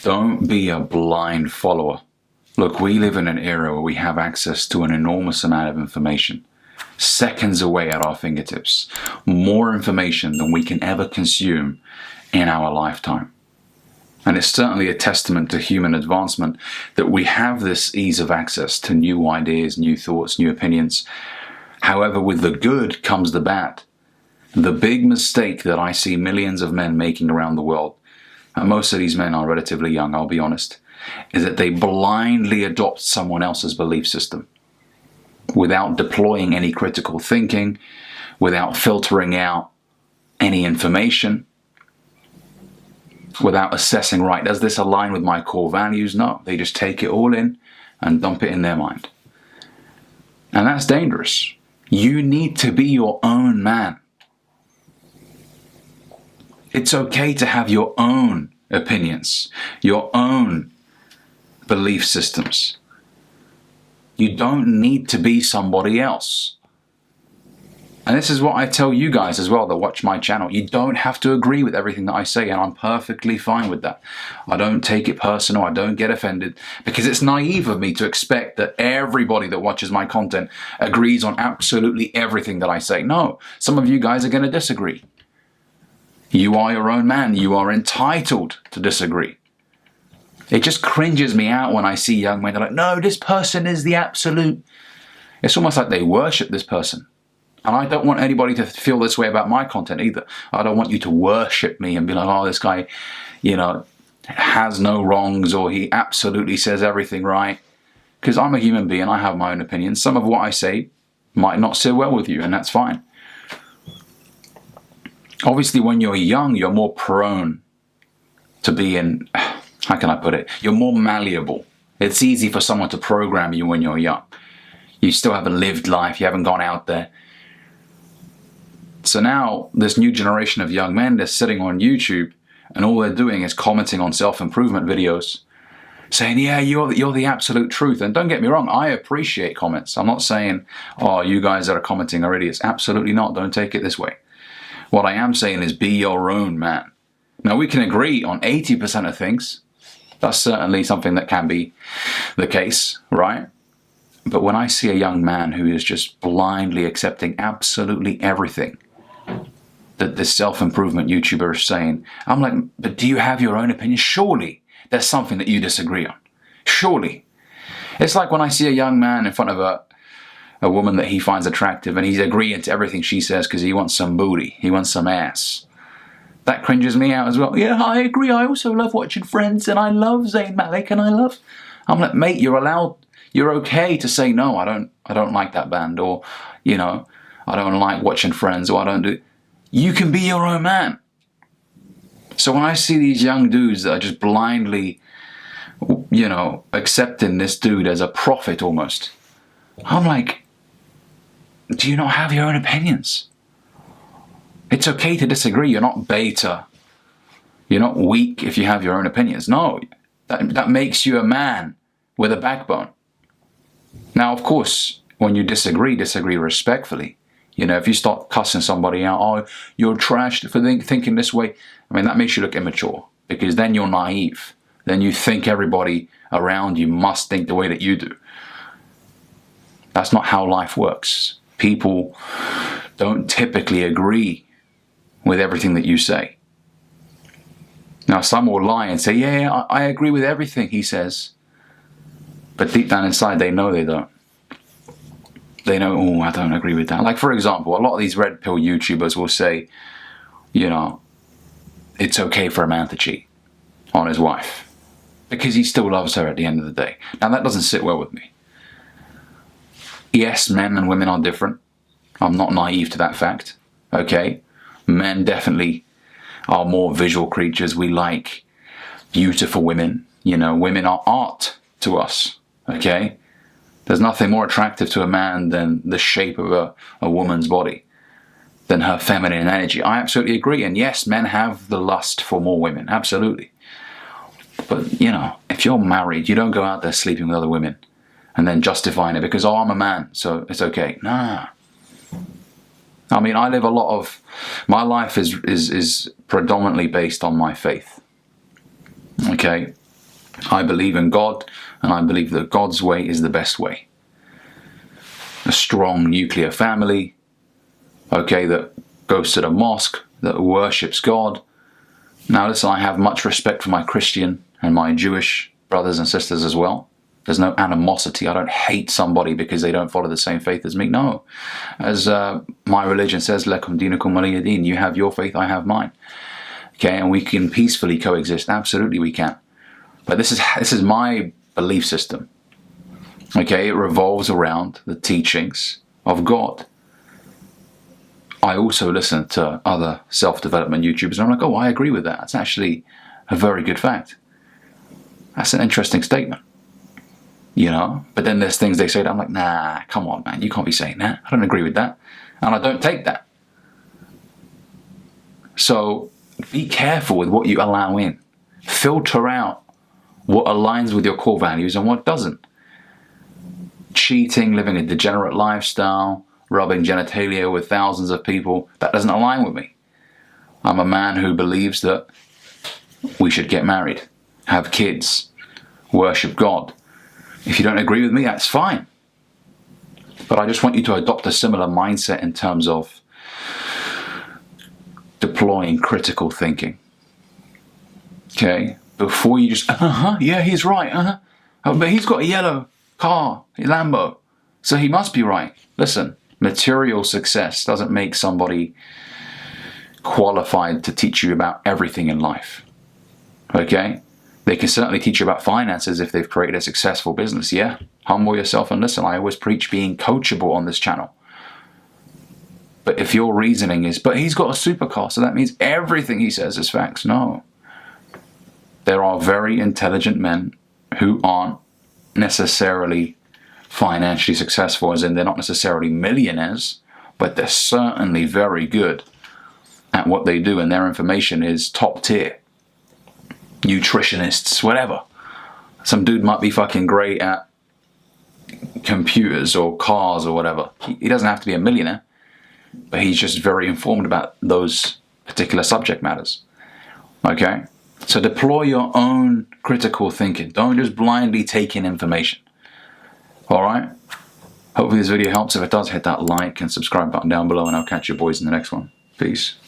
Don't be a blind follower. Look, we live in an era where we have access to an enormous amount of information, seconds away at our fingertips, more information than we can ever consume in our lifetime. And it's certainly a testament to human advancement that we have this ease of access to new ideas, new thoughts, new opinions. However, with the good comes the bad. The big mistake that I see millions of men making around the world, and most of these men are relatively young, I'll be honest, is that they blindly adopt someone else's belief system without deploying any critical thinking, without filtering out any information, without assessing, right, does this align with my core values? No, they just take it all in and dump it in their mind. And that's dangerous. You need to be your own man. It's okay to have your own opinions, your own belief systems. You don't need to be somebody else. And this is what I tell you guys as well that watch my channel. You don't have to agree with everything that I say, and I'm perfectly fine with that. I don't take it personal, I don't get offended, because it's naive of me to expect that everybody that watches my content agrees on absolutely everything that I say. No, some of you guys are going to disagree. You are your own man, you are entitled to disagree. It just cringes me out when I see young men, they're like, no, this person is the absolute. It's almost like they worship this person. And I don't want anybody to feel this way about my content either. I don't want you to worship me and be like, oh, this guy, has no wrongs, or he absolutely says everything right. Because I'm a human being, I have my own opinions. Some of what I say might not sit well with you, and that's fine. Obviously, when you're young, you're more prone to be in, how can I put it? You're more malleable. It's easy for someone to program you when you're young. You still haven't lived life, you haven't gone out there. So now, this new generation of young men, they're sitting on YouTube, and all they're doing is commenting on self-improvement videos, saying, yeah, you're the absolute truth. And don't get me wrong, I appreciate comments. I'm not saying, oh, you guys that are commenting are idiots. Absolutely not. Don't take it this way. What I am saying is be your own man. Now, we can agree on 80% of things. That's certainly something that can be the case, right? But when I see a young man who is just blindly accepting absolutely everything that this self-improvement YouTuber is saying, I'm like, but do you have your own opinion? Surely there's something that you disagree on. Surely. It's like when I see a young man in front of a woman that he finds attractive, and he's agreeing to everything she says because he wants some booty, he wants some ass. That cringes me out as well. Yeah, I agree. I also love watching Friends, and I love Zayn Malik, and I'm like, mate, you're okay to say no. I don't like that band, or I don't like watching Friends, or I don't do. You can be your own man. So when I see these young dudes that are just blindly, accepting this dude as a prophet almost, I'm like, do you not have your own opinions? It's okay to disagree. You're not beta. You're not weak if you have your own opinions. No, that makes you a man with a backbone. Now, of course, when you disagree respectfully. If you start cussing somebody out, oh, you're trash for thinking this way, that makes you look immature, because then you're naive. Then you think everybody around you must think the way that you do. That's not how life works. People don't typically agree with everything that you say. Now, some will lie and say, yeah, I agree with everything he says. But deep down inside, they know they don't. They know, oh, I don't agree with that. Like, for example, a lot of these red pill YouTubers will say, it's okay for a man to cheat on his wife because he still loves her at the end of the day. Now, that doesn't sit well with me. Yes, men and women are different. I'm not naive to that fact. Okay? Men definitely are more visual creatures. We like beautiful women. Women are art to us. Okay? There's nothing more attractive to a man than the shape of a woman's body, than her feminine energy. I absolutely agree. And yes, men have the lust for more women. Absolutely. But, if you're married, you don't go out there sleeping with other women and then justifying it because, oh, I'm a man, so it's okay. Nah. I live a lot of... My life is predominantly based on my faith. Okay? I believe in God, and I believe that God's way is the best way. A strong nuclear family, okay, that goes to the mosque, that worships God. Now listen, I have much respect for my Christian and my Jewish brothers and sisters as well. There's no animosity. I don't hate somebody because they don't follow the same faith as me. No. As my religion says, Lakum dinukum waliya din. You have your faith, I have mine. Okay, and we can peacefully coexist. Absolutely we can. But this is my belief system. Okay, it revolves around the teachings of God. I also listen to other self-development YouTubers, and I'm like, oh, I agree with that. That's actually a very good fact. That's an interesting statement. You know, but then there's things they say that I'm like, nah, come on, man, you can't be saying that. I don't agree with that. And I don't take that. So be careful with what you allow in. Filter out what aligns with your core values and what doesn't. Cheating, living a degenerate lifestyle, rubbing genitalia with thousands of people, that doesn't align with me. I'm a man who believes that we should get married, have kids, worship God. If you don't agree with me, that's fine. But I just want you to adopt a similar mindset in terms of deploying critical thinking. Okay? Before you just, yeah, he's right, oh, but he's got a yellow car, a Lambo, so he must be right. Listen, material success doesn't make somebody qualified to teach you about everything in life. Okay? They can certainly teach you about finances if they've created a successful business. Yeah, humble yourself and listen. I always preach being coachable on this channel. But if your reasoning is, but he's got a supercar, so that means everything he says is facts. No. There are very intelligent men who aren't necessarily financially successful, as in they're not necessarily millionaires, but they're certainly very good at what they do, and their information is top tier. Nutritionists, whatever. Some dude might be fucking great at computers or cars or whatever. He doesn't have to be a millionaire, but he's just very informed about those particular subject matters. Okay? So deploy your own critical thinking. Don't just blindly take in information. Alright? Hopefully this video helps. If it does, hit that like and subscribe button down below, and I'll catch you boys in the next one. Peace.